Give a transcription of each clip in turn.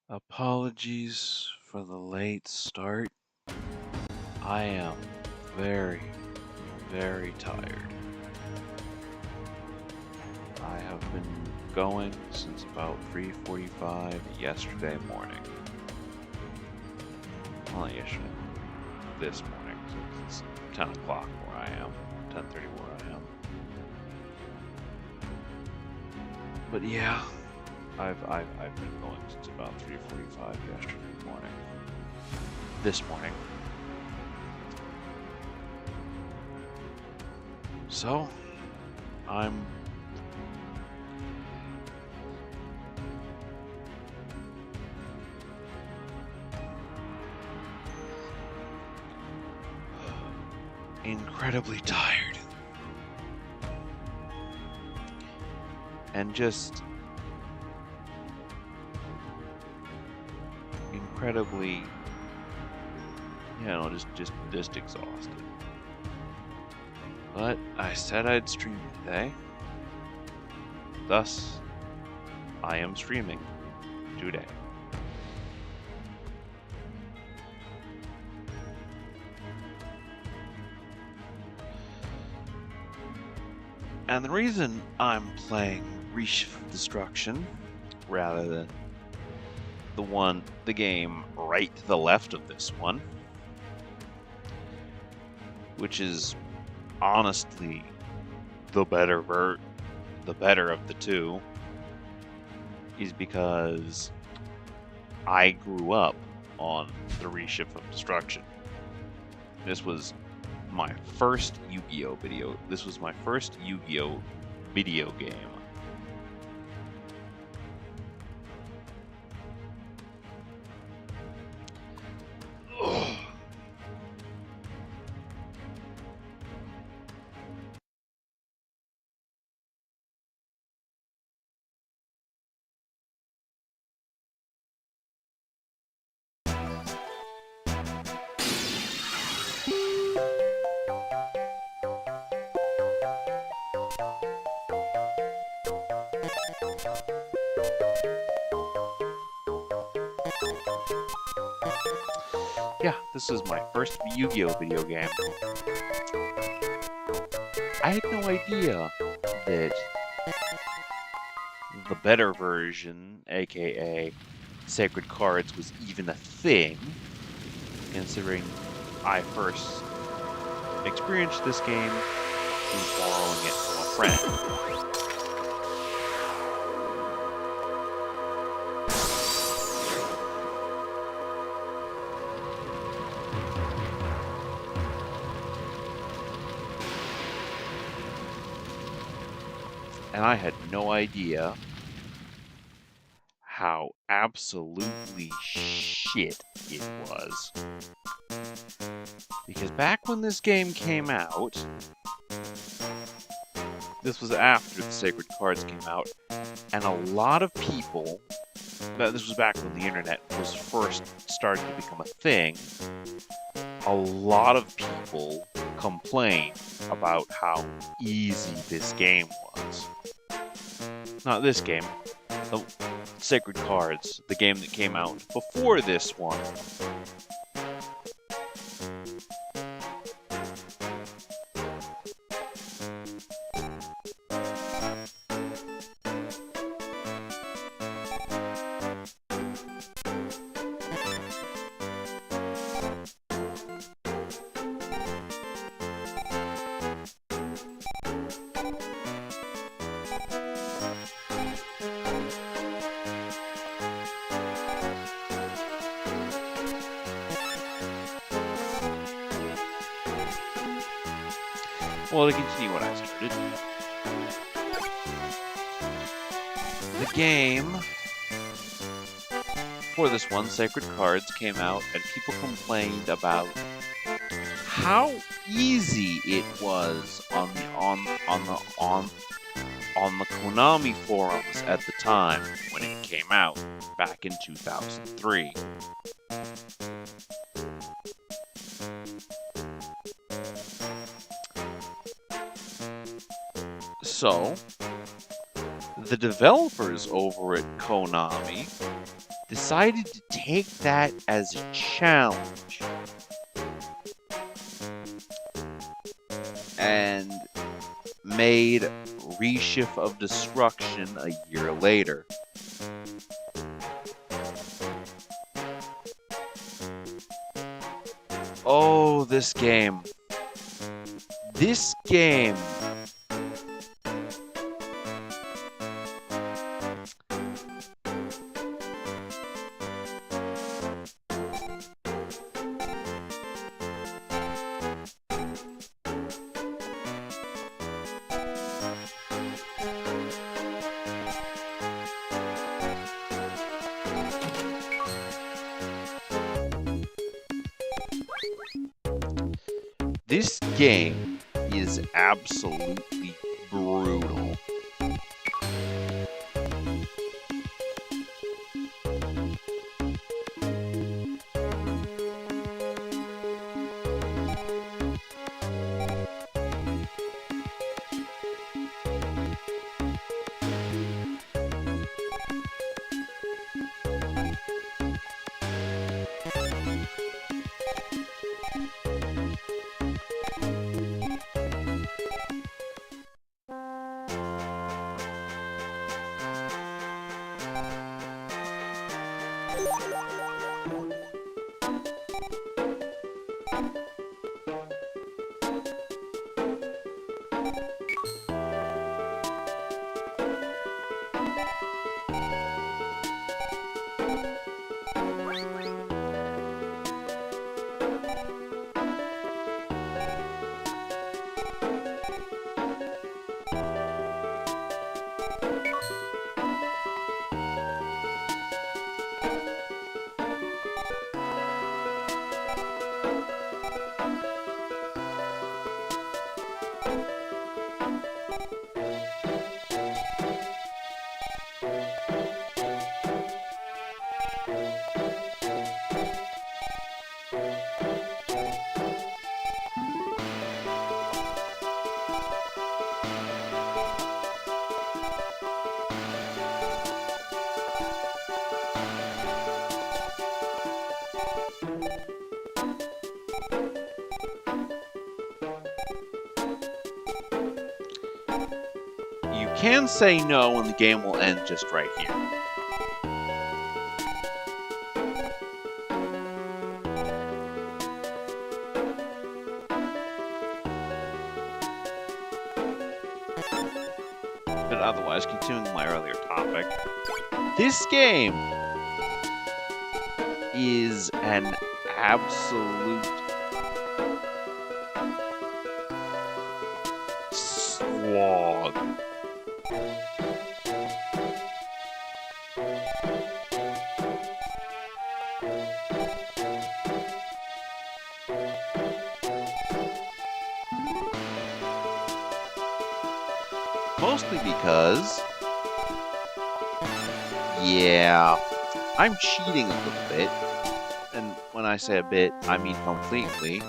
Apologies for the late start. I am very, very tired. I have been going since about 3:45 yesterday morning. Well, not yesterday. This morning. So it's 10 o'clock where I am. 10:30 where I am. But yeah, I've been going since about 3:45 yesterday morning. This morning. So, I'm incredibly tired. And just incredibly, just exhausted. But I said I'd stream today. Thus, I am streaming today. And the reason I'm playing Reshef of Destruction rather than the game right to the left of this one, which is honestly the better of the two, is because I grew up on the Reshef of Destruction. This was my first Yu-Gi-Oh video. This was my first Yu-Gi-Oh video game. Yeah, this is my first Yu-Gi-Oh video game. I had no idea that the better version, aka Sacred Cards, was even a thing, considering I first experienced this game through borrowing it from a friend. And I had no idea how absolutely shit it was. Because back when this game came out, this was after the Sacred Cards came out, and a lot of people, this was back when the internet was first starting to become a thing, a lot of people complained about how easy this game was. Not this game, the Sacred Cards, the game that came out before this one. Well, to continue what I started, the game for this one, Sacred Cards, came out, and people complained about how easy it was on the Konami forums at the time when it came out back in 2003. So, the developers over at Konami decided to take that as a challenge and made Reshef of Destruction a year later. Oh, this game. This game. This game is absolutely brutal. You can say no and the game will end just right here. But otherwise, continuing my earlier topic, this game is an absolute slog. Mostly because, yeah, I'm cheating a little bit. And when I say a bit, I mean completely.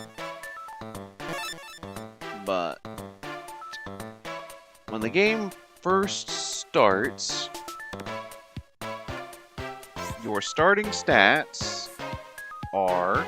But when the game first starts, your starting stats are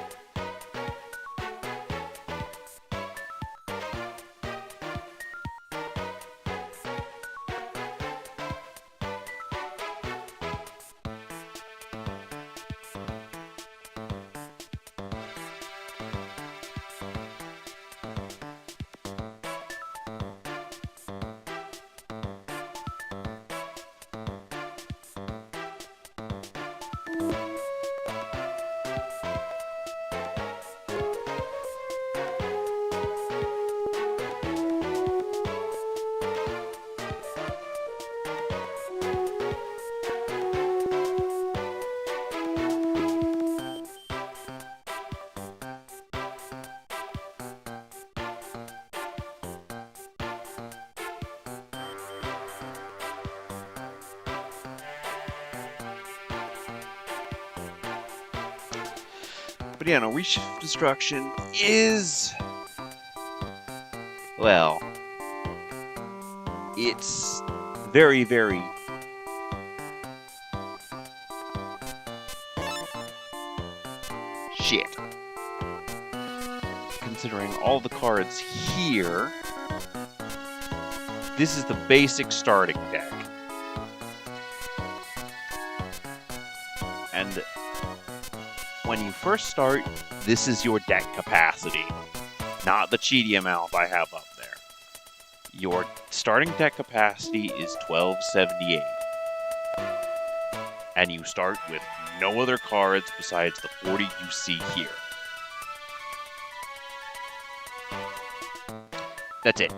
But yeah, no, Reshef Destruction is, well, it's very, very shit. Considering all the cards here, this is the basic starting deck. And when you first start, this is your deck capacity, not the cheaty amount I have up there. Your starting deck capacity is 1278. And you start with no other cards besides the 40 you see here. That's it.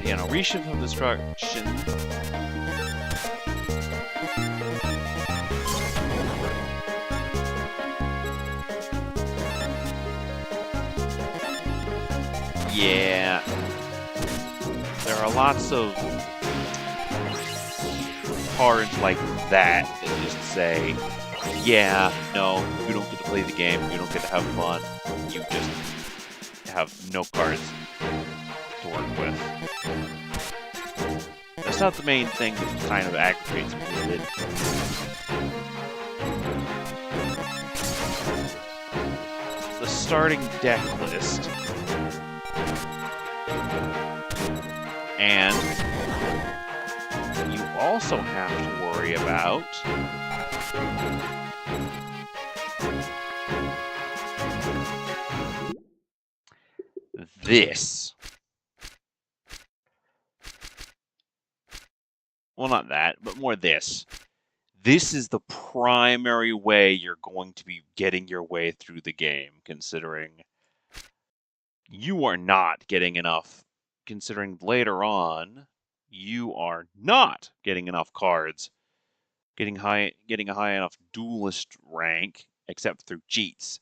You know, Reshef of Destruction. Yeah. There are lots of cards like that that just say, yeah, no, you don't get to play the game, you don't get to have fun, you just have no cards to work with. That's not the main thing that kind of aggravates me with it. The starting deck list. And you also have to worry about this. Well, not that, but more this. This is the primary way you're going to be getting your way through the game, considering you are not getting enough, considering later on, you are not getting enough cards, getting a high enough duelist rank, except through cheats,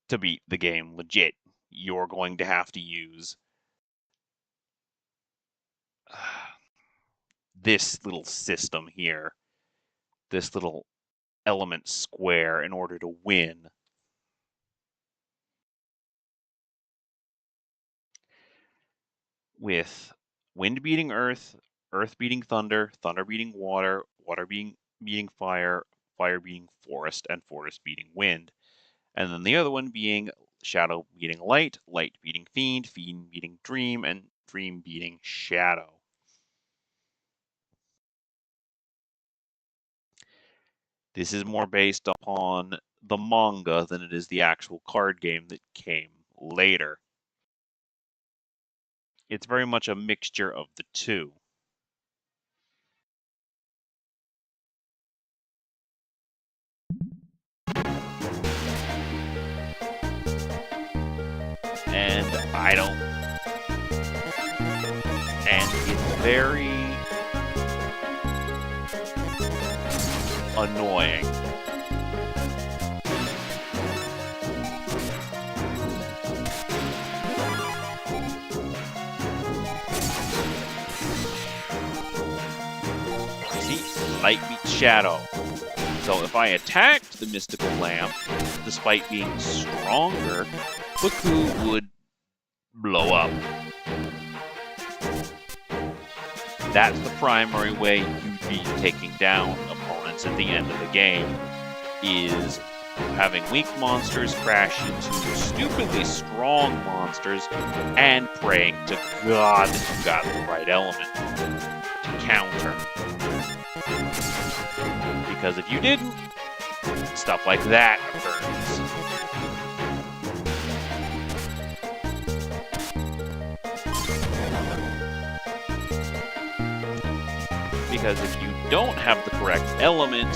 to beat the game legit. You're going to have to use this little system here, this little element square in order to win. With wind beating earth, earth beating thunder, thunder beating water, water beating fire, fire beating forest, and forest beating wind. And then the other one being shadow beating light, light beating fiend, fiend beating dream, and dream beating shadow. This is more based upon the manga than it is the actual card game that came later. It's very much a mixture of the two. And I don't... And it's very annoying. See, light beats shadow. So if I attacked the mystical lamp, despite being stronger, Baku would blow up. That's the primary way you'd be taking down opponents at the end of the game, is having weak monsters crash into stupidly strong monsters, and praying to God that you got the right element to counter. Because if you didn't, stuff like that occurs. Because if you don't have the correct element,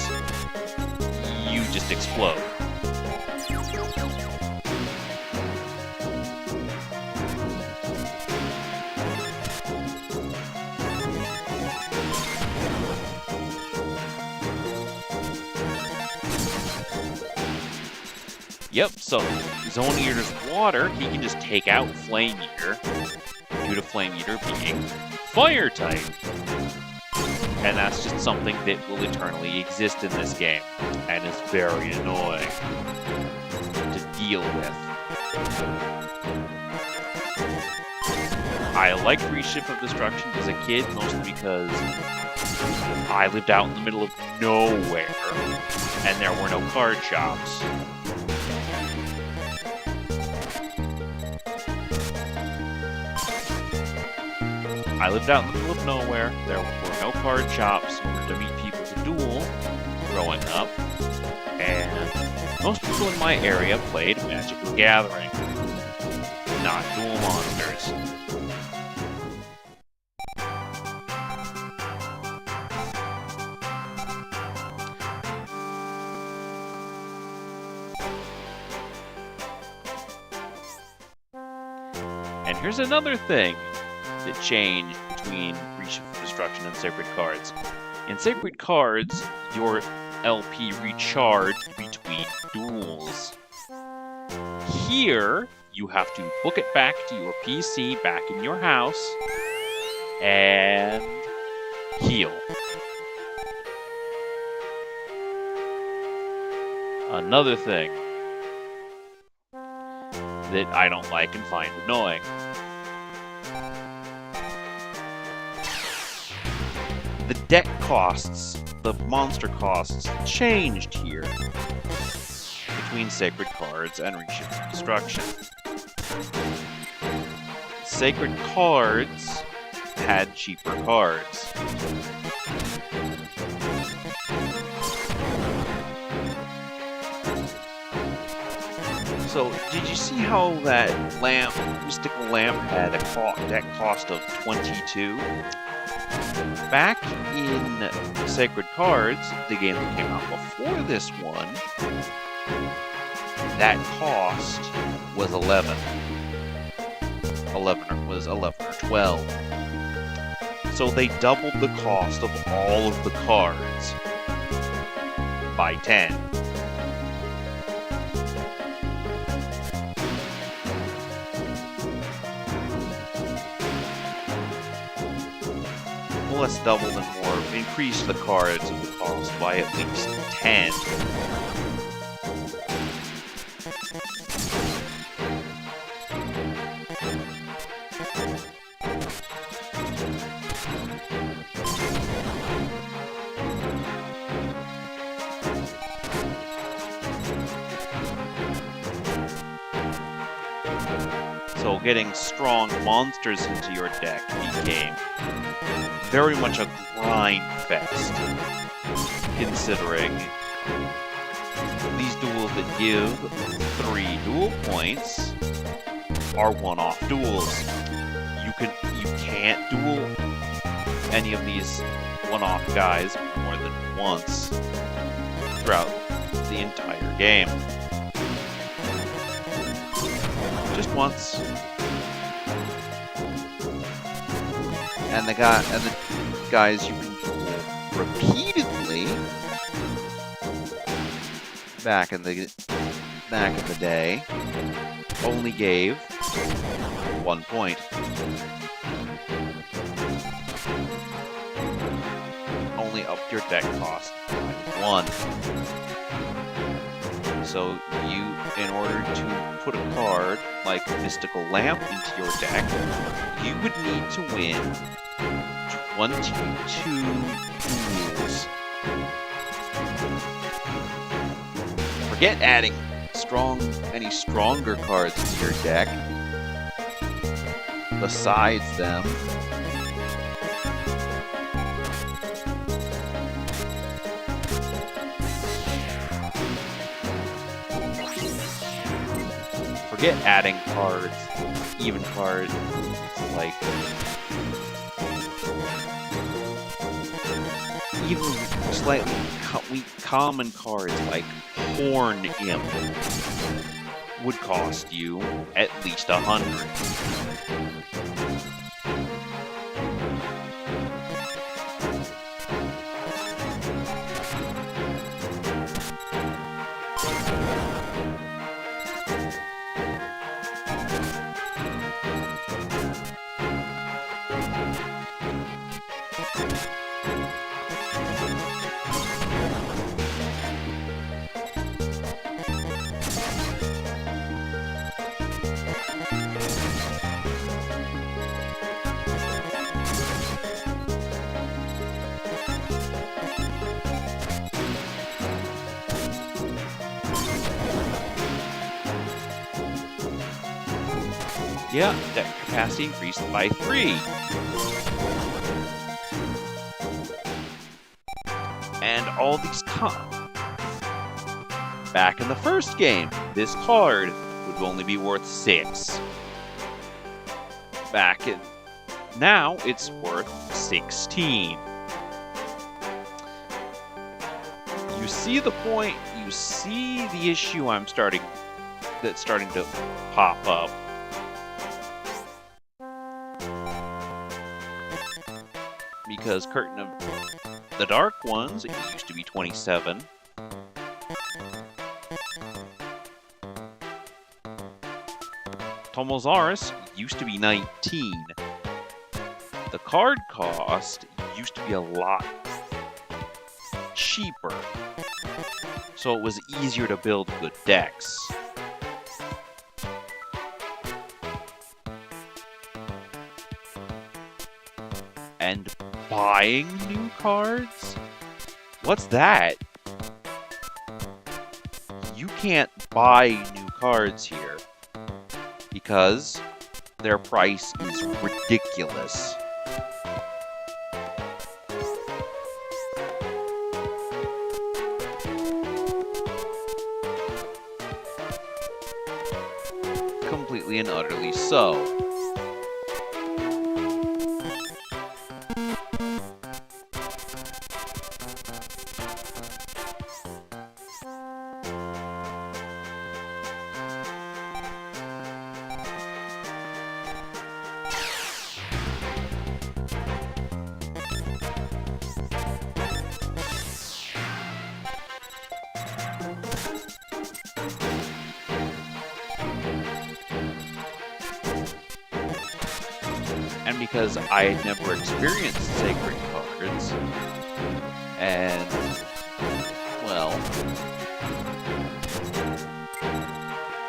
you just explode. Yep, so Zone Eater's water, he can just take out Flame Eater, due to Flame Eater being Fire type. And that's just something that will eternally exist in this game, and is very annoying to deal with. I liked Reshef of Destruction as a kid, mostly because I lived out in the middle of nowhere, and there were no card shops. I lived out in the middle of nowhere, there were no card shops in order to meet people to duel growing up, and most people in my area played Magic the Gathering, not Duel Monsters. And here's another thing that changed between Reshef of Destruction and Sacred Cards. In Sacred Cards, your LP recharged between duels. Here, you have to book it back to your PC back in your house and heal. Another thing that I don't like and find annoying. The deck costs, the monster costs, changed here between Sacred Cards and Reshef of Destruction. Sacred Cards had cheaper cards. So, did you see how that mystical lamp had a deck cost of 22? Back in Sacred Cards, the game that came out before this one, that cost was 11. 11 or 12. So they doubled the cost of all of the cards by 10. Less doubled and more, increased the cards of the cost by at least 10. So getting strong monsters into your deck became very much a grind fest, considering these duels that give 3 duel points are one-off duels. You can't duel any of these one-off guys more than once throughout the entire game. Just once. And the guys you can duel repeatedly back in the day only gave 1 point. Only upped your deck cost by 1. So in order to put a card like Mystical Lamp into your deck, you would need to win 22 duels for Forget adding any stronger cards to your deck besides them. Forget adding cards, even cards like even slightly weak common cards like Horn Imp would cost you at least 100. Yeah, deck capacity increased by 3. And all these back in the first game, this card would only be worth 6. Now it's worth 16. You see the point, you see the issue that's starting to pop up. Because Curtain of the Dark Ones, it used to be 27. Tomozaurus used to be 19. The card cost used to be a lot cheaper, so it was easier to build good decks. And buying new cards? What's that? You can't buy new cards here because their price is ridiculous. Completely and utterly so. And because I had never experienced sacred cards, and, well,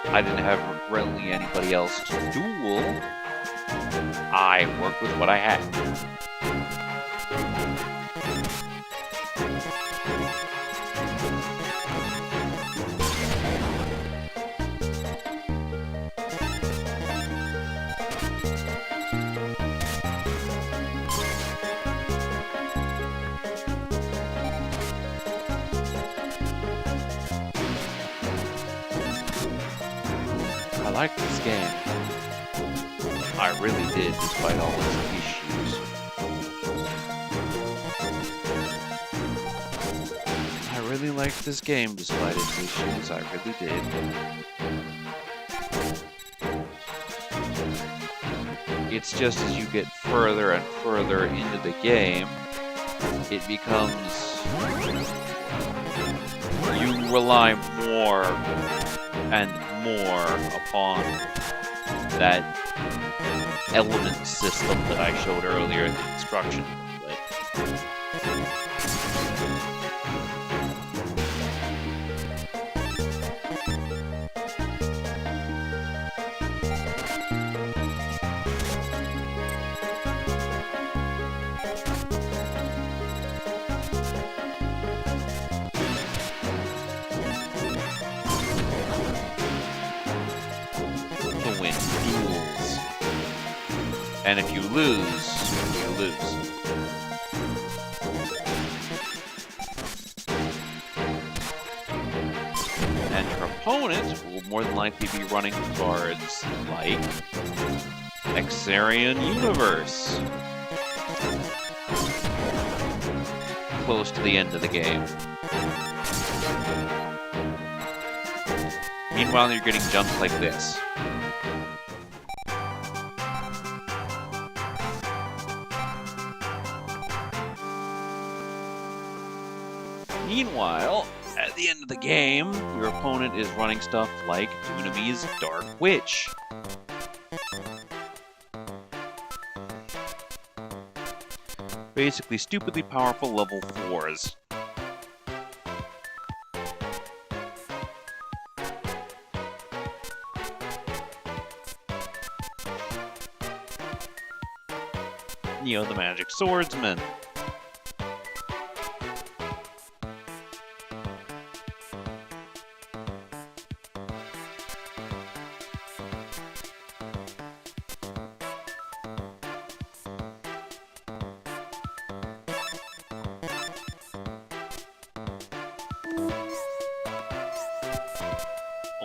I didn't have really anybody else to duel, I worked with what I had. I liked this game. I really did, despite all its issues. I really liked this game, despite its issues. I really did. It's just as you get further and further into the game, it becomes... you rely more and more upon that element system that I showed earlier in the instruction booklet. And if you lose, you lose. And your opponent will more than likely be running cards like Exarian Universe. Close to the end of the game. Meanwhile, you're getting jumps like this. Meanwhile, at the end of the game, your opponent is running stuff like Dunamy's Dark Witch. Basically, stupidly powerful level 4s. You know, the Magic Swordsman.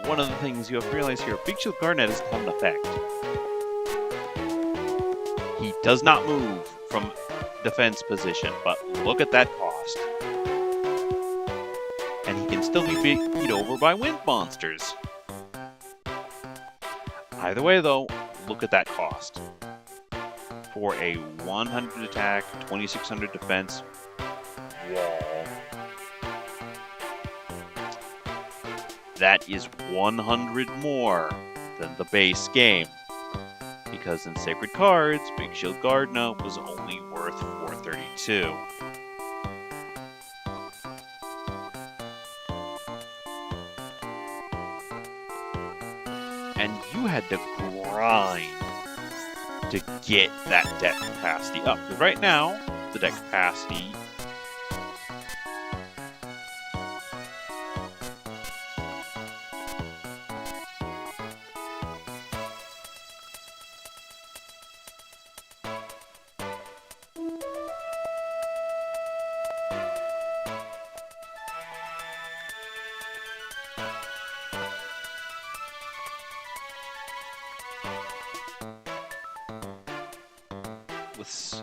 One of the things you have to realize here, Big Shield Garnet doesn't have an effect. He does not move from defense position, but look at that cost. And he can still be beat over by wind monsters. Either way though, look at that cost. For a 100 attack, 2600 defense wall. That is 100 more than the base game. Because in Sacred Cards, Big Shield Gardna was only worth 432. And you had to grind to get that deck capacity up. Because right now, the deck capacity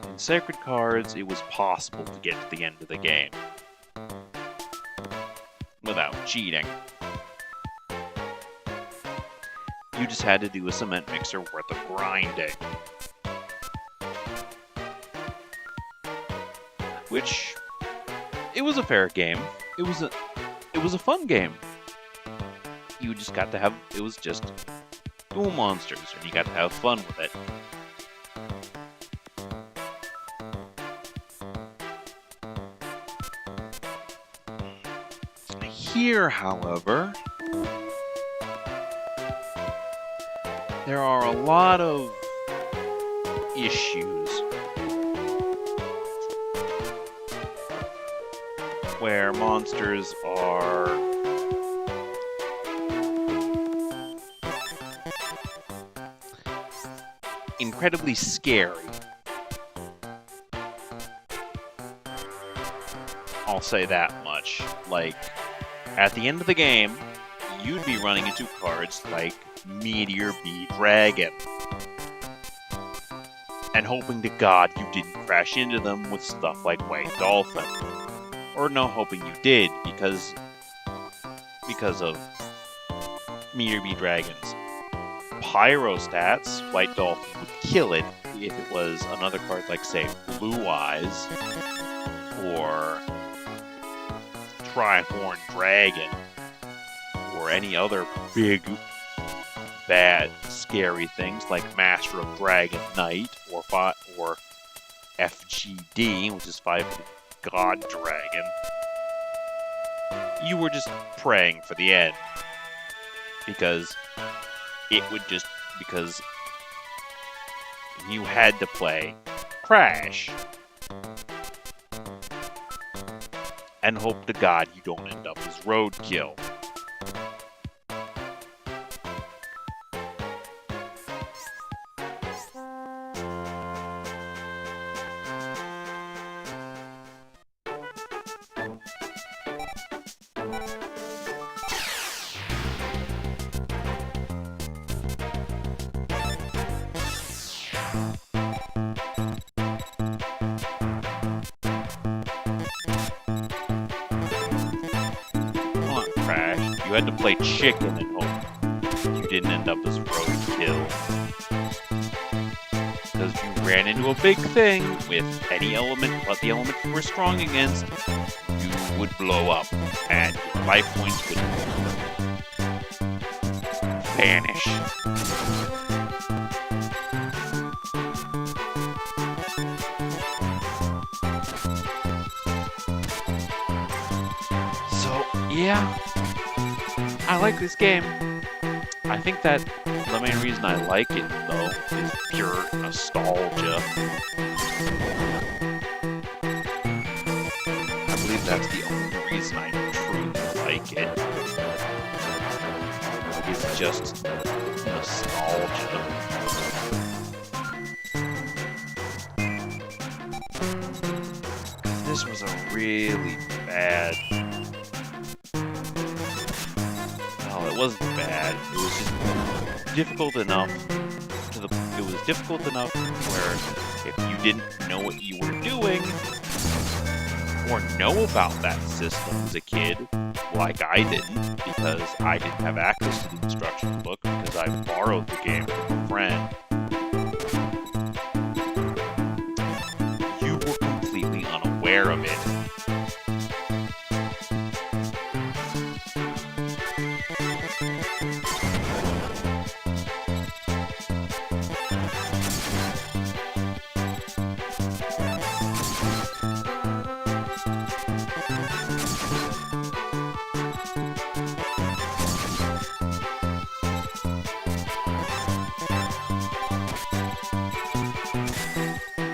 in Sacred Cards, it was possible to get to the end of the game without cheating. You just had to do a cement mixer worth of grinding. Which, it was a fair game. It was a fun game. You just got to have, it was just dual monsters, and you got to have fun with it. Here, however, there are a lot of issues where monsters are incredibly scary. I'll say that much. Like, at the end of the game, you'd be running into cards like Meteor B Dragon. And hoping to God you didn't crash into them with stuff like White Dolphin. Or no, hoping you did, because of Meteor B Dragon's Pyro stats. White Dolphin would kill it if it was another card like, say, Blue Eyes, or Trihorn Dragon, or any other big, bad, scary things like Master of Dragon Knight, or FGD, which is 5 God Dragon. You were just praying for the end. Because you had to play Crash. And hope to God you don't end up as roadkill. You had to play chicken and hope you didn't end up as roadkill. Because if you ran into a big thing with any element but the element you were strong against, you would blow up, and your life points would vanish. So, yeah, I like this game. I think that the main reason I like it, though, is pure nostalgia. I believe that's the only reason I truly like it. It's just nostalgia. This was a really bad... No, it wasn't bad. It was just difficult enough it was difficult enough where if you didn't know what you were doing or know about that system as a kid, like I didn't, because I didn't have access to the instruction book because I borrowed the game from a friend, you were completely unaware of it.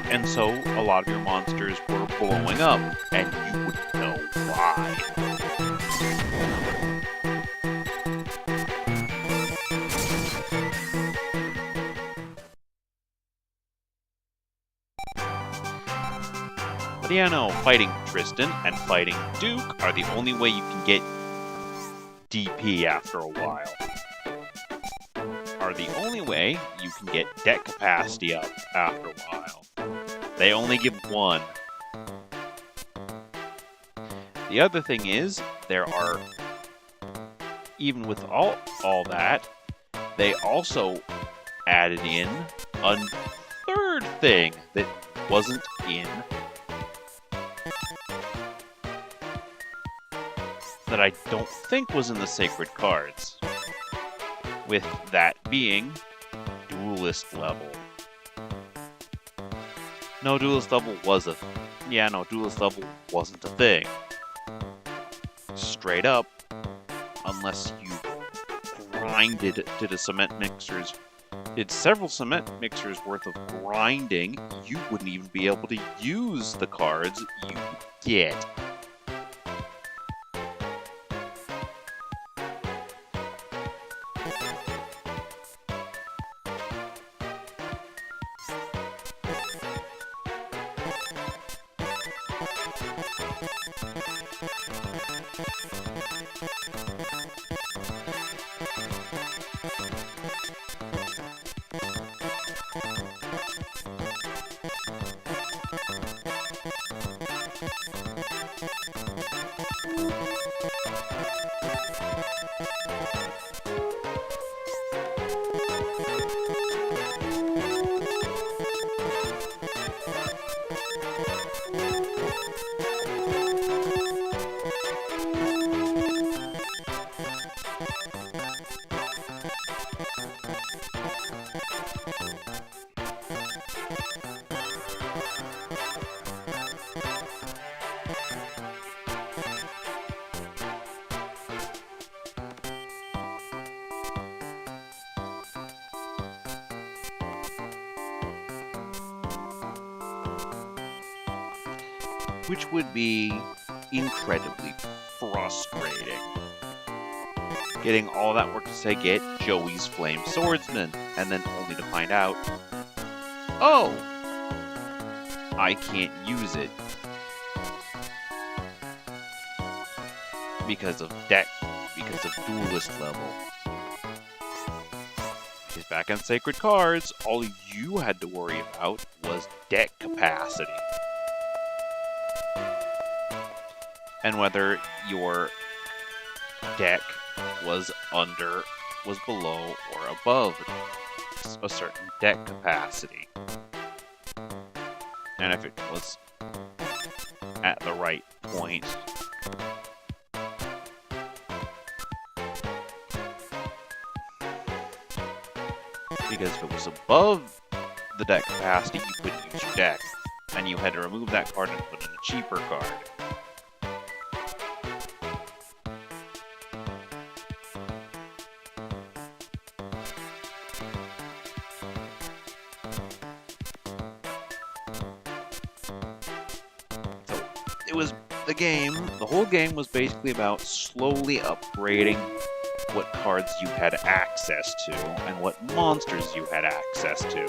And so, a lot of your monsters were blowing up, and you wouldn't know why. But yeah, no, fighting Tristan and fighting Duke are the only way you can get DP after a while. Are the only way you can get deck capacity up after a while. They only give one. The other thing is, there are, even with all that, they also added in a third thing that wasn't in, that I don't think was in the sacred cards. With that being duelist level. No, duelist level was duelist level wasn't a thing. Straight up, unless you did a cement mixers, did several cement mixers worth of grinding, you wouldn't even be able to use the cards you get. Which would be incredibly frustrating. Getting all that work to say get Joey's Flame Swordsman, and then only to find out, oh, I can't use it because of duelist level. Because back on Sacred Cards, all you had to worry about was deck capacity. And whether your deck was below or above a certain deck capacity. And if it was at the right point, because if it was above the deck capacity, you couldn't use your deck, and you had to remove that card and put in a cheaper card. So it was the whole game was basically about slowly upgrading what cards you had access to and what monsters you had access to.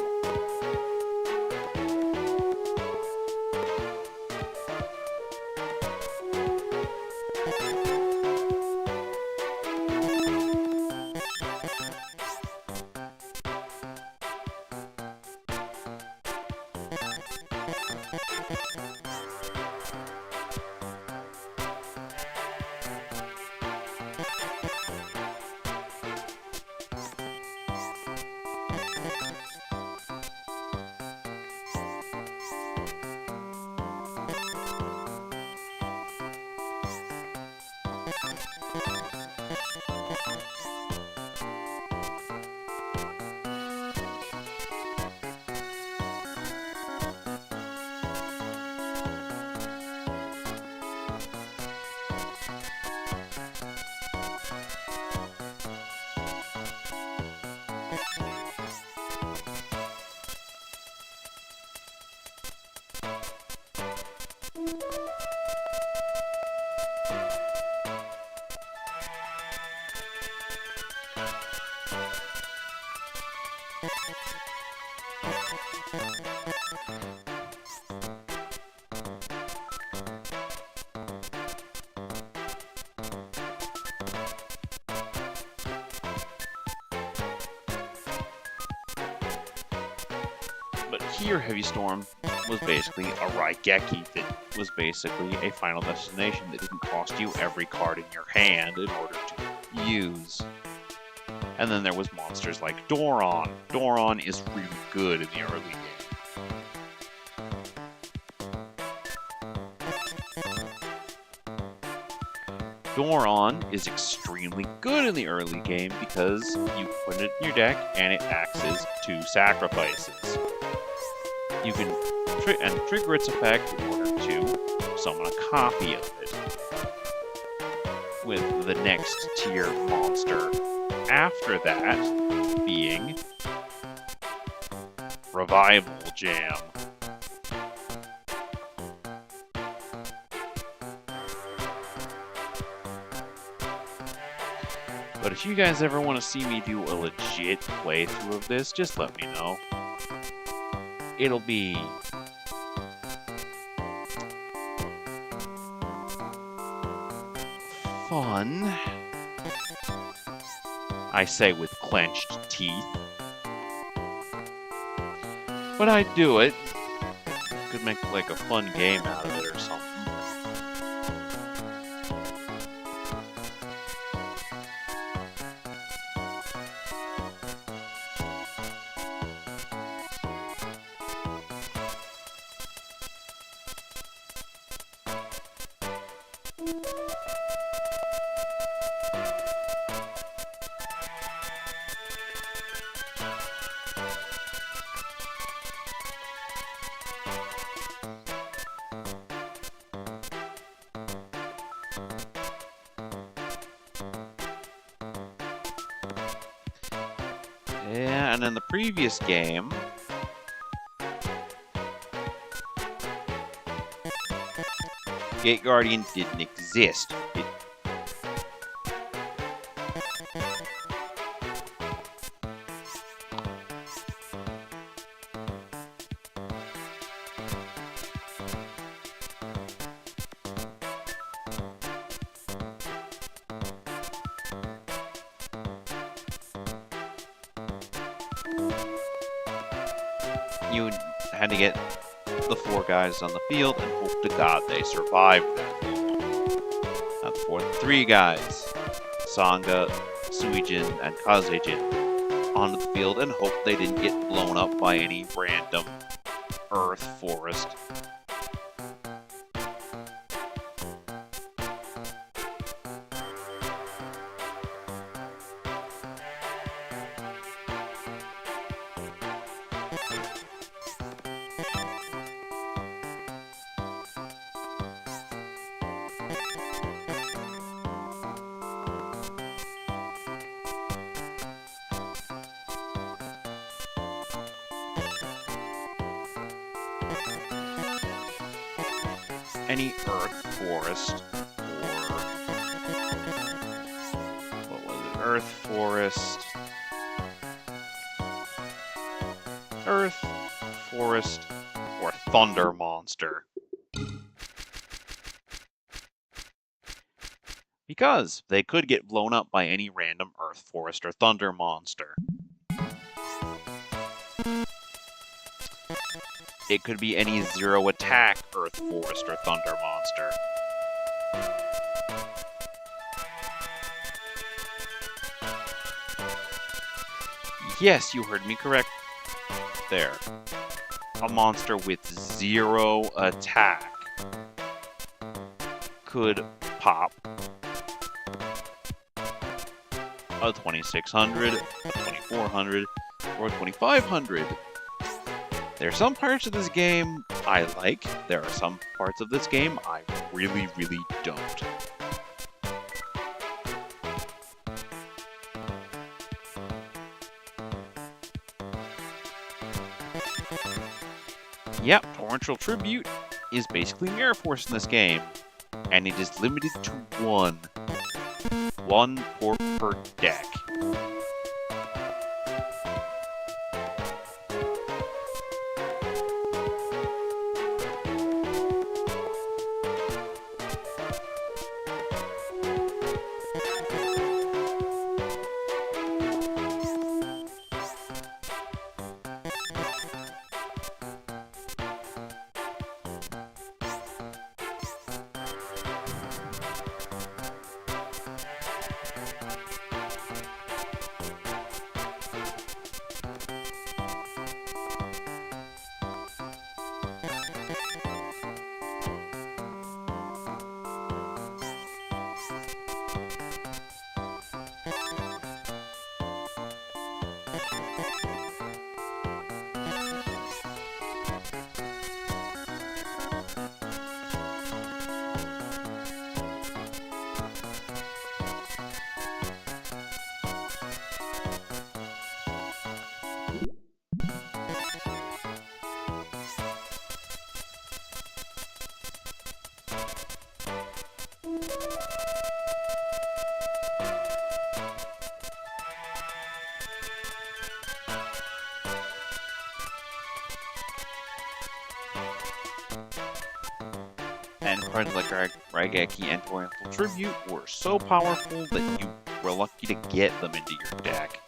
But here, Heavy Storm was basically a Raigeki that was basically a final destination that didn't cost you every card in your hand in order to use. And then there was monsters like Doron. Doron is really good in the early game. Doron is extremely good in the early game because you put it in your deck and it acts as 2 sacrifices. You can trigger its effect in order to summon a copy of it, with the next tier monster after that being Revival Jam. But if you guys ever want to see me do a legit playthrough of this, just let me know. It'll be fun. I say with clenched teeth. But I'd do it. Could make like a fun game out of it or something. Yeah, and in the previous game, Gate Guardian didn't exist. You had to get the 4 guys on the field and hope to God they survived that. Not the 4th, 3 guys. Sanga, Suijin, and Kazejin onto the field and hope they didn't get blown up by any random earth forest. Any earth forest, or what was it? Earth forest, or thunder monster. Because they could get blown up by any random earth forest or thunder monster. It could be any zero attack earth forest or thunder monster. Yes, you heard me correct there. A monster with 0 attack could pop a 2600, a 2400, or a 2500. There are some parts of this game I like. There are some parts of this game I really, really don't. Yep, Torrential Tribute is basically Mirror Force in this game, and it is limited to 1. 1 port per deck. And cards like Raigeki and Torrential Tribute were so powerful that you were lucky to get them into your deck.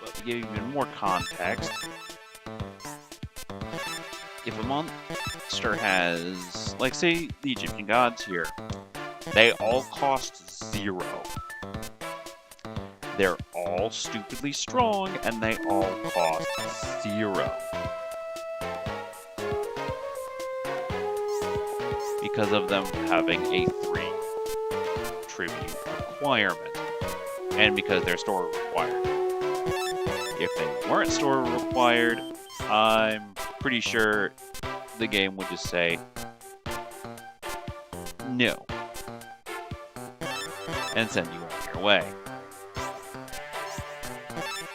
But to give you even more context, if a monster has, like say the Egyptian gods here, they all cost 0. They're all stupidly strong, and they all cost 0. Because of them having a 3 tribute requirement, and because they're store required. If they weren't store required, I'm pretty sure the game would just say no and send you on your way.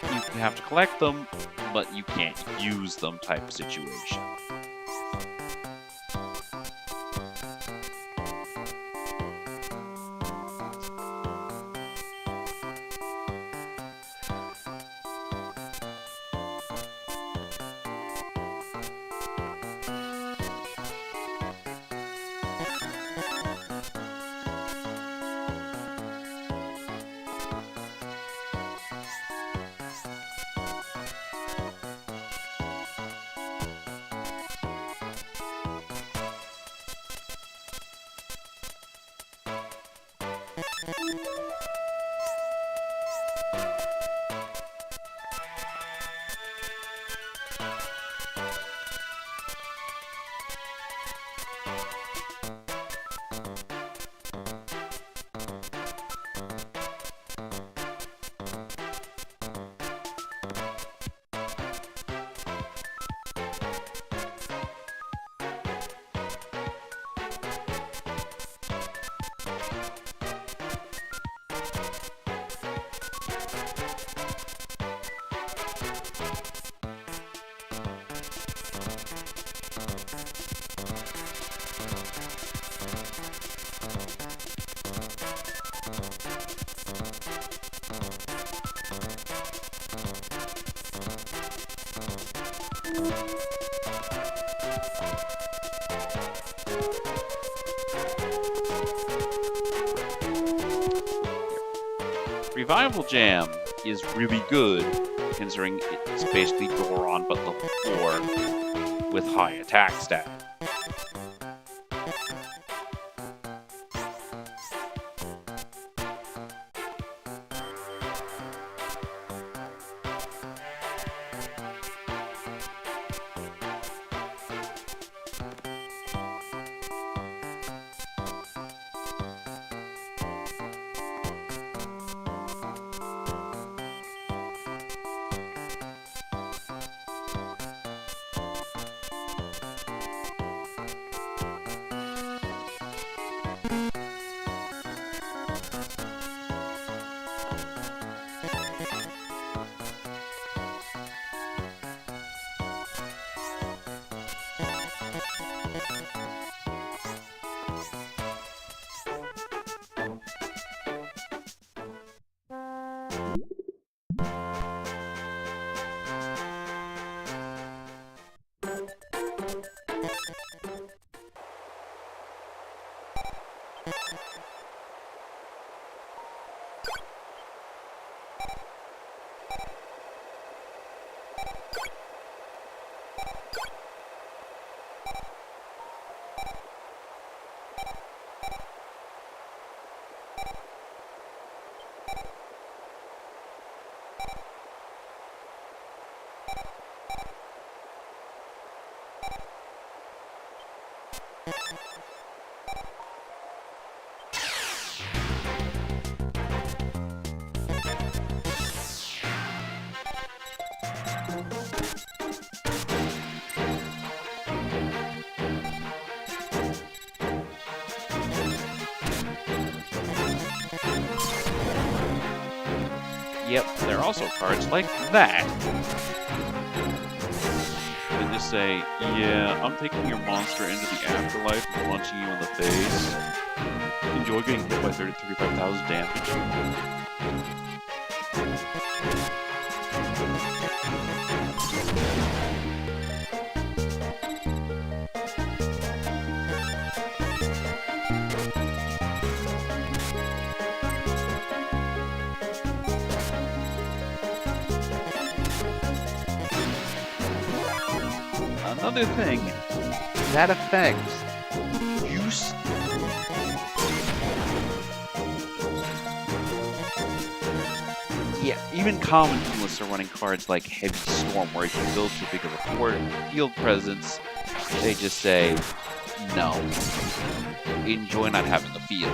You have to collect them, but you can't use them type of situation. Revival Jam is really good, considering it's basically Goron but level 4 with high attack stat. Yep, there are also cards like that. And just say, yeah, I'm taking your monster into the afterlife and punching you in the face. Enjoy getting hit by 35,000 damage. Another thing, that effect, use. Yeah, even common lists are running cards like Heavy Storm, where if you build too big of a field presence, they just say, no, enjoy not having a field.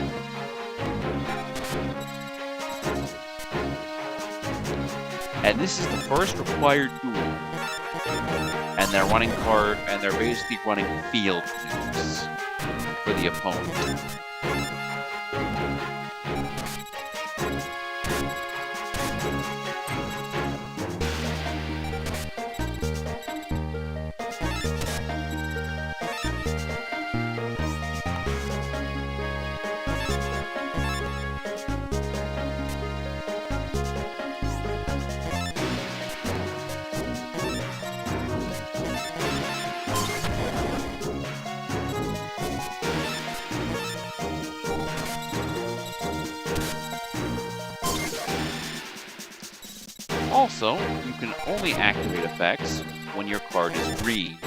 And this is the first required duel. And they're running and they're basically running field moves for the opponent. Also, you can only activate effects when your card is green.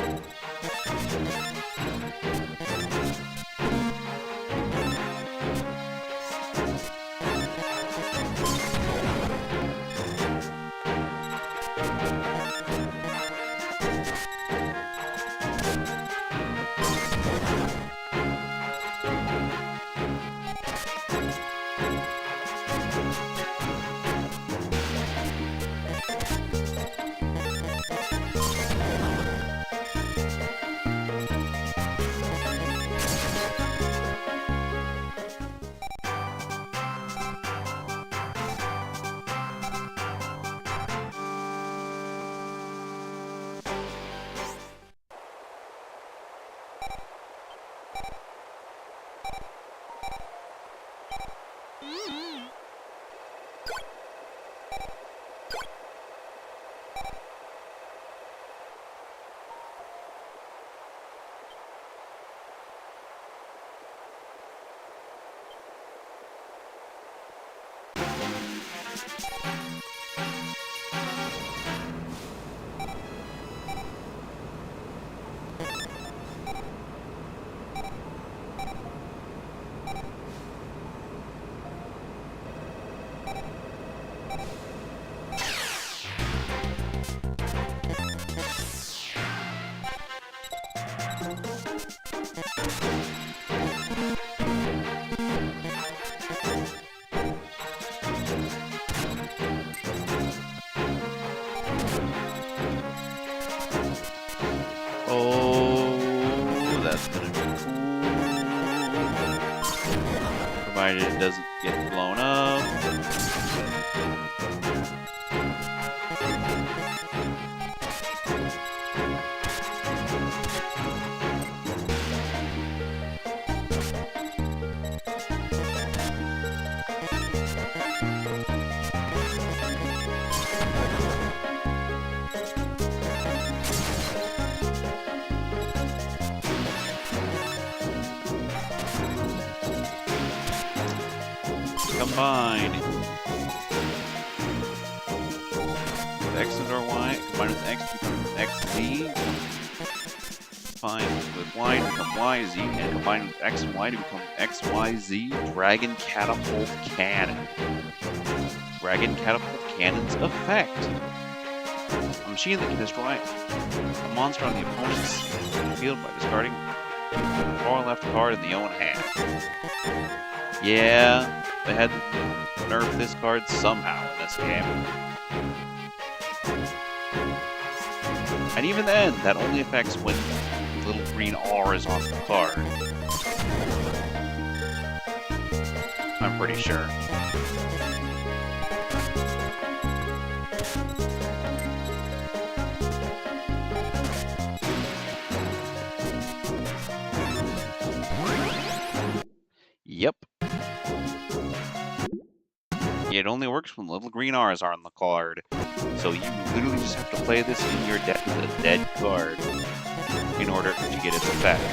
Oh, that's gonna be cool. Provided it doesn't get blown up. Combine with X and or Y, combine with X becomes XZ, combine with Y to become YZ, and combine with X and Y to become XYZ. Dragon Catapult Cannon. Dragon Catapult Cannon's effect. A machine that can destroy a monster on the opponent's field by discarding the far left card in the own hand. Yeah. They had to nerf this card somehow in this game. And even then, that only affects when the little green R is on the card. I'm pretty sure. Yep. It only works when little green R's are on the card. So you literally just have to play this in your deck with a dead card in order to get its effect.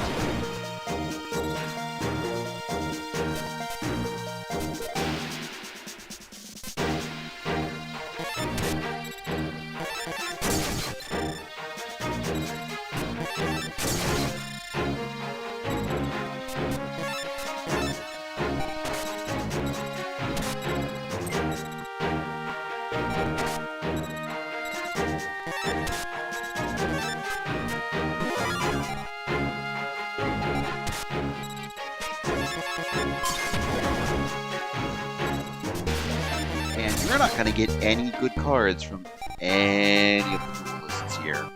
You're not going to get any good cards from any of the duelists here.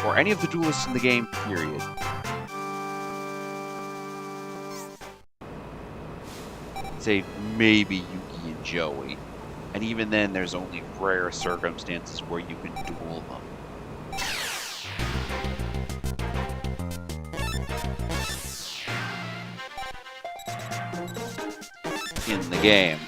Or any of the duelists in the game, period. Say, maybe Yugi and Joey. And even then, there's only rare circumstances where you can duel them. In the game.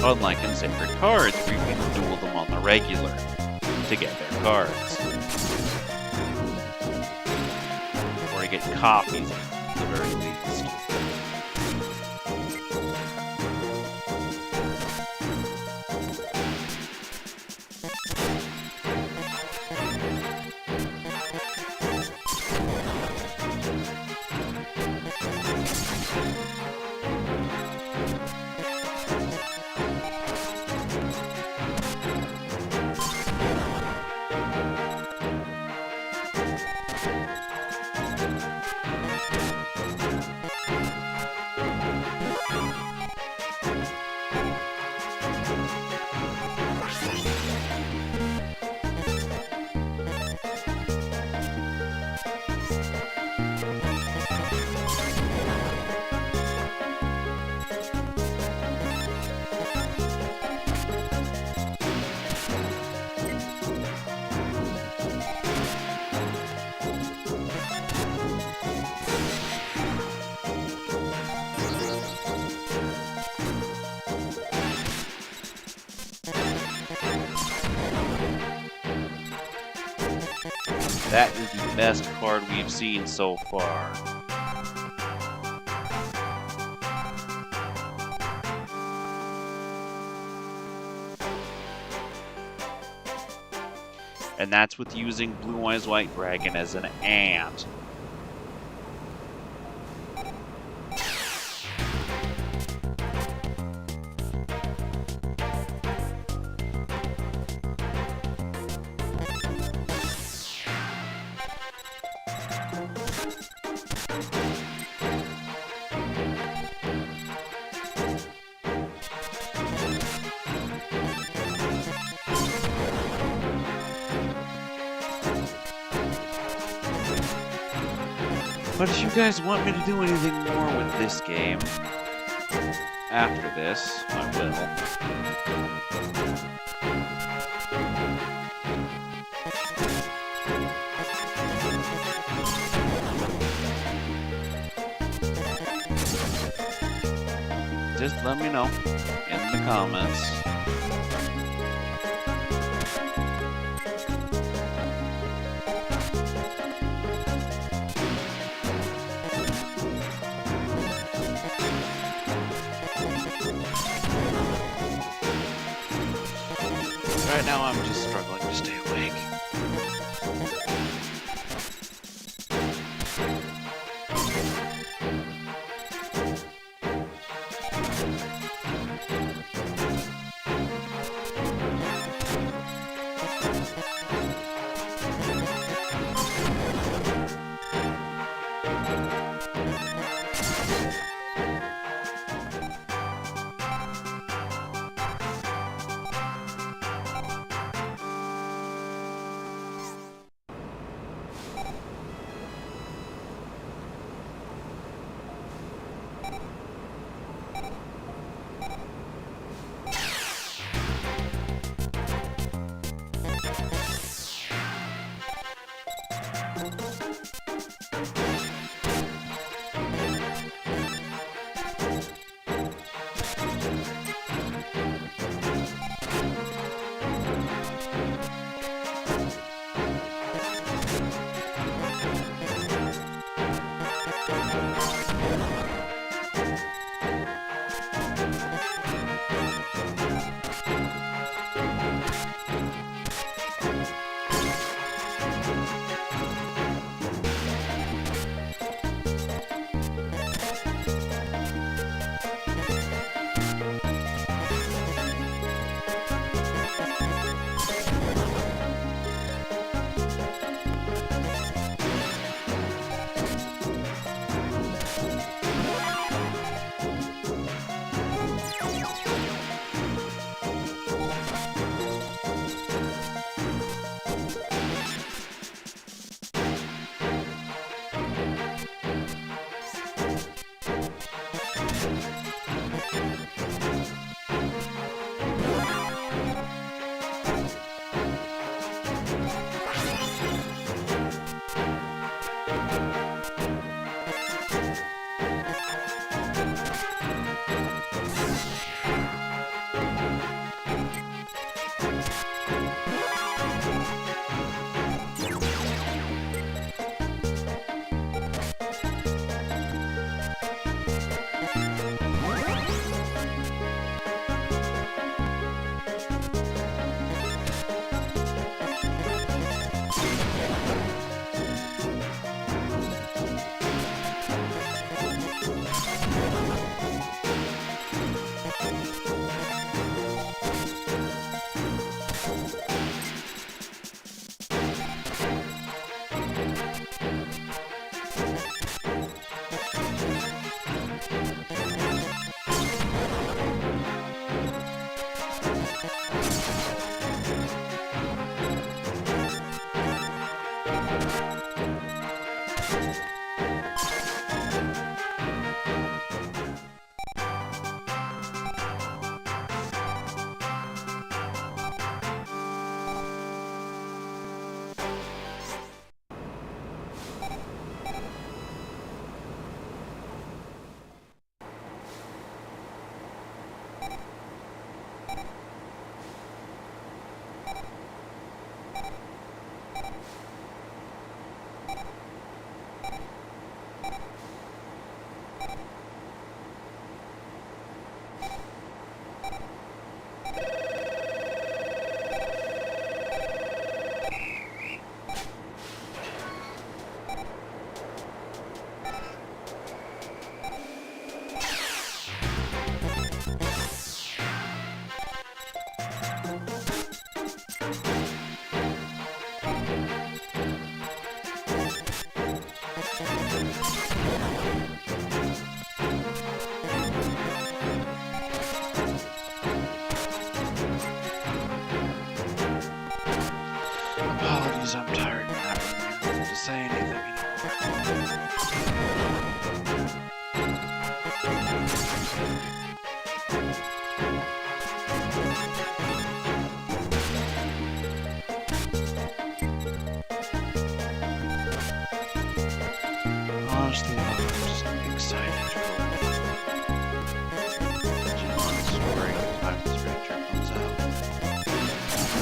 Unlike in Sacred Cards, where you can duel them on the regular to get their cards. Or to get copies at the very least. That is the best card we've seen so far. And that's with using Blue Eyes White Dragon as an ant. But if you guys want me to do anything more with this game, after this, I will. Just let me know in the comments. Right now, I'm just struggling to stay awake. Apologies, I'm tired and not really able to say anything anymore. Honestly, I'm just excited for John's story of Time the Stranger comes out.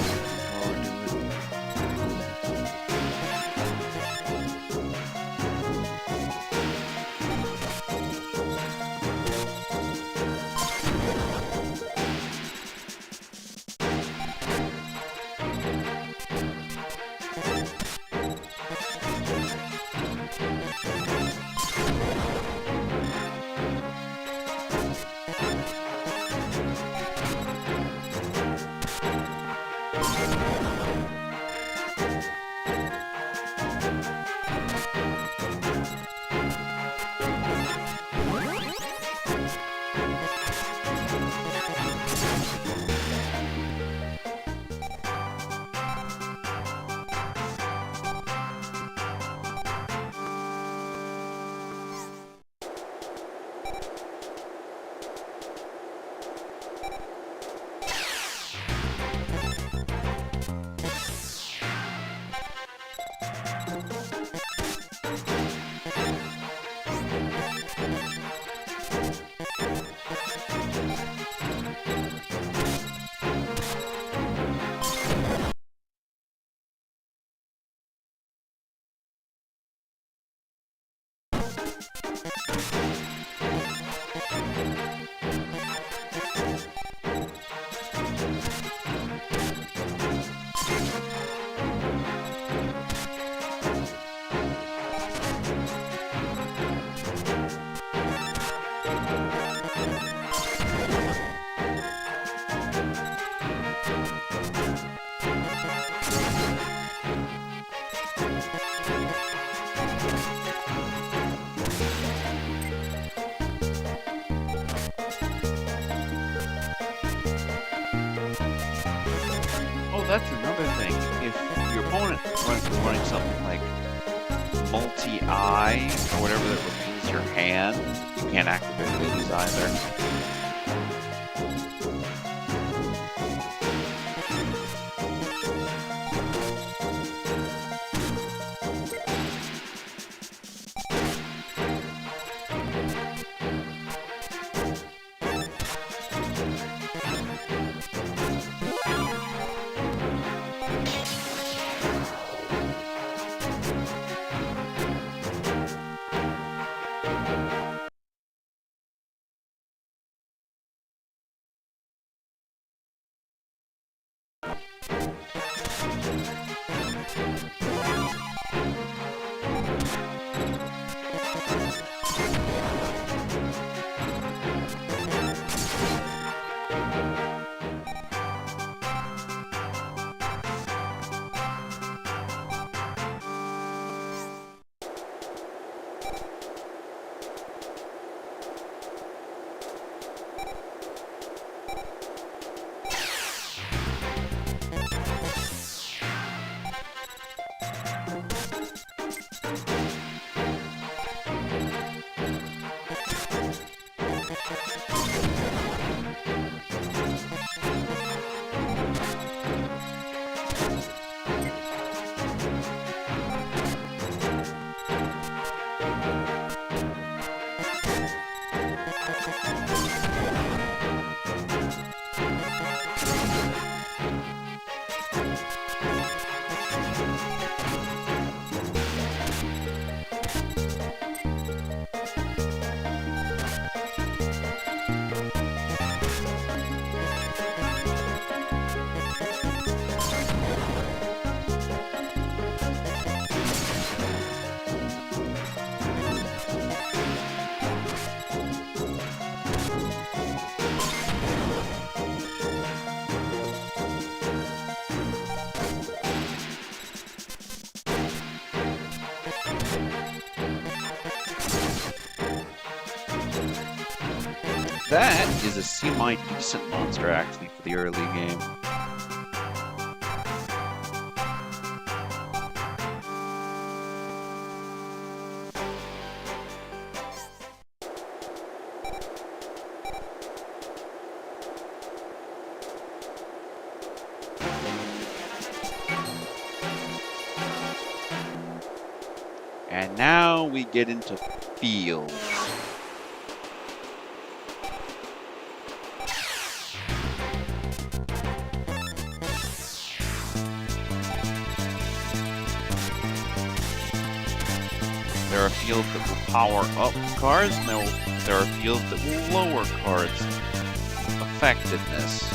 Looking forward to it. Oh, that's another thing. If your opponent running something like multi-eye or whatever that reveals your hand, you can't activate these either. That is a semi-decent monster, actually, for the early game. And now we get into fields. There are fields that will power up cards, and there are fields that will lower cards' effectiveness,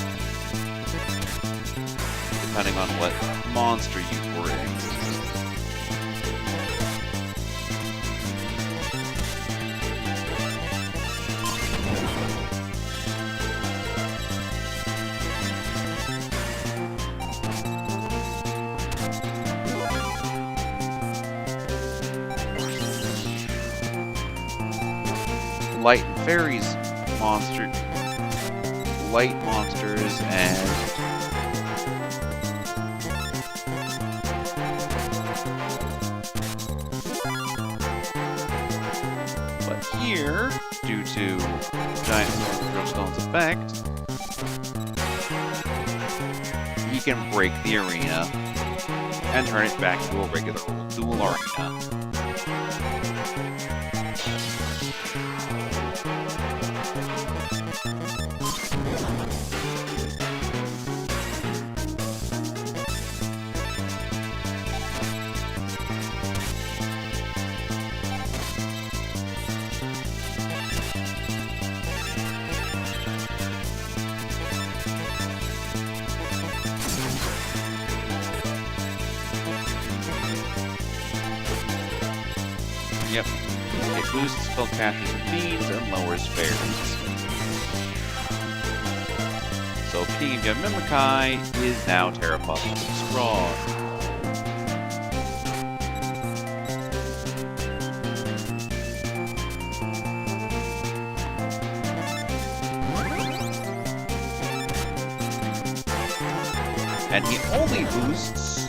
depending on what monster you bring. Light and fairies light monsters, and but here, due to Giant Stone's effect, he can break the arena and turn it back into a regular old duel arena. Yep. It boosts spellcasters and fiends and lowers fairies. So King of Yamimikai is now terrifyingly strong. And he only boosts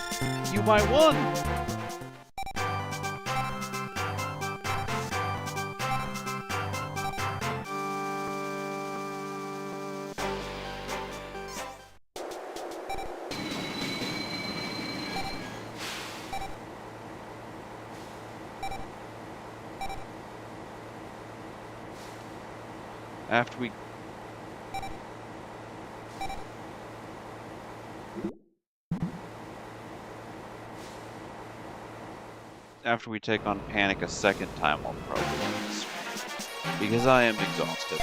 you by 1. After we take on Panic a second time, I'll probably lose, because I am exhausted.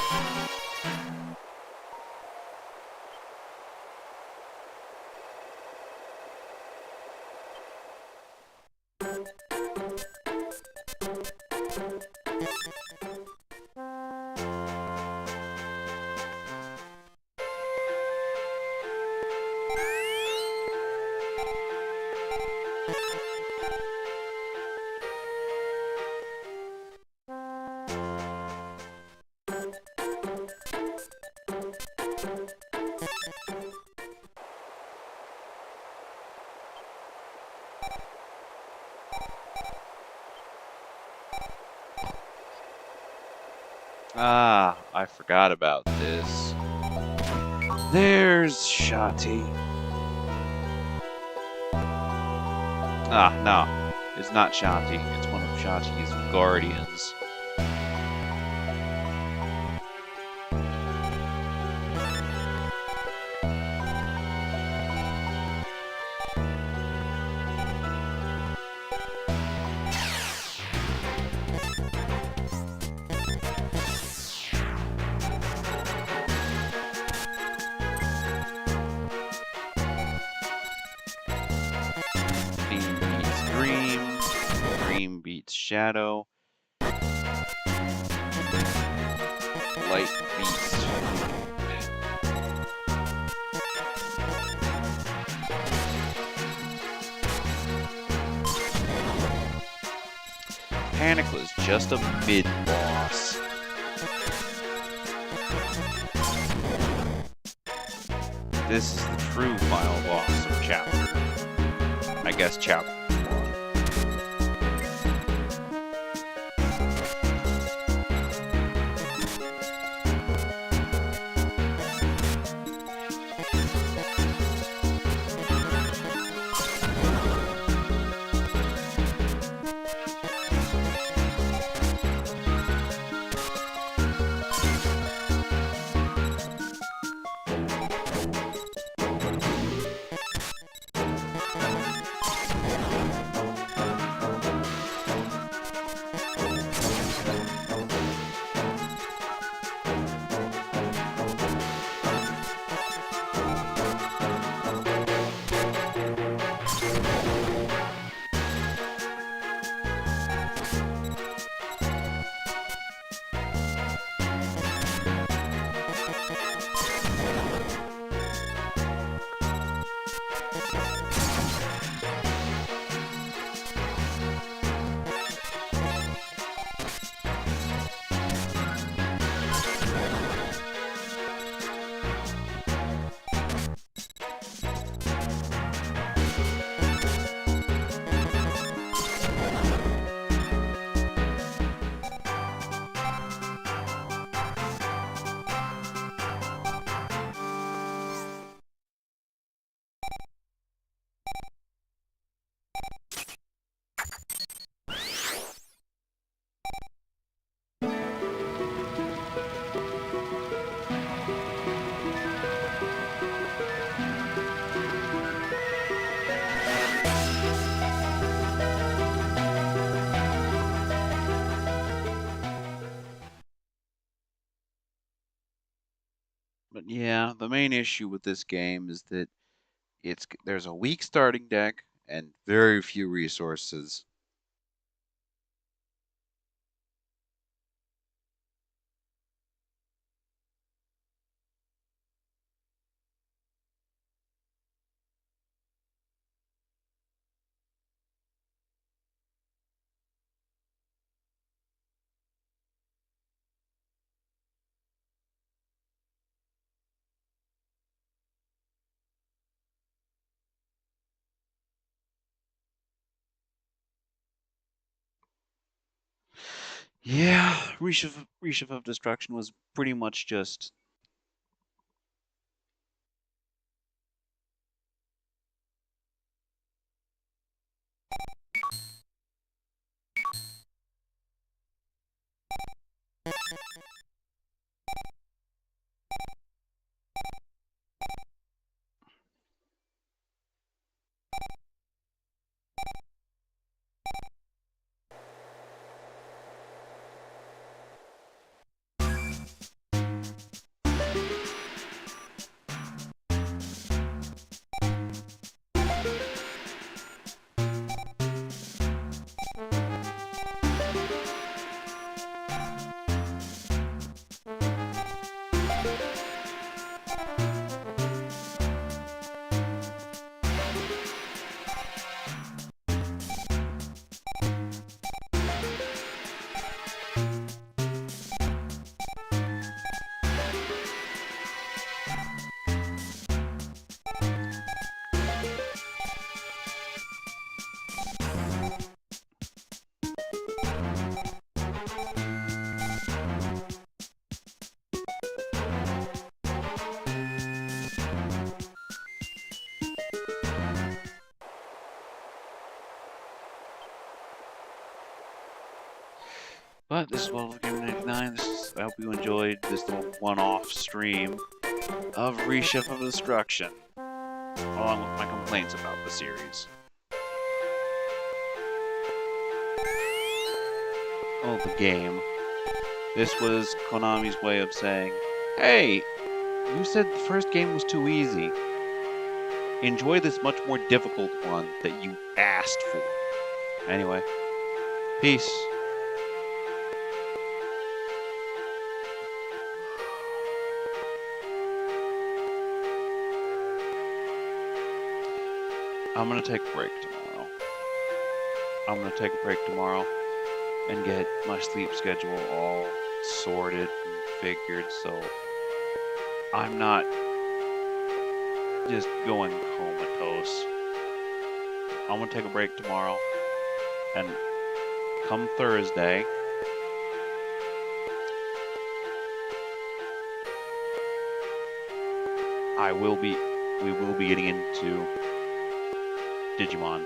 Ah, I forgot about this. There's Shati. Ah, no. It's not Shati. It's one of Shati's guardians. Shadow. Light Beast. Panic was just a mid-boss. This is the true final boss of Chapter. I guess Chapter 1. Yeah, the main issue with this game is that there's a weak starting deck and very few resources. Yeah, Reshef of Destruction was pretty much just. But this is World of Game 99. I hope you enjoyed this little one-off stream of Reshef of Destruction, along with my complaints about the series. Oh, the game. This was Konami's way of saying, hey, you said the first game was too easy. Enjoy this much more difficult one that you asked for. Anyway, peace. I'm gonna take a break tomorrow. And get my sleep schedule all sorted and figured so I'm not just going comatose. I'm gonna take a break tomorrow, and come Thursday, we will be getting into Digimon,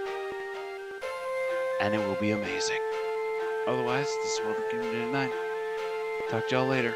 and it will be amazing. Otherwise, this is World of Game 99. Talk to y'all later.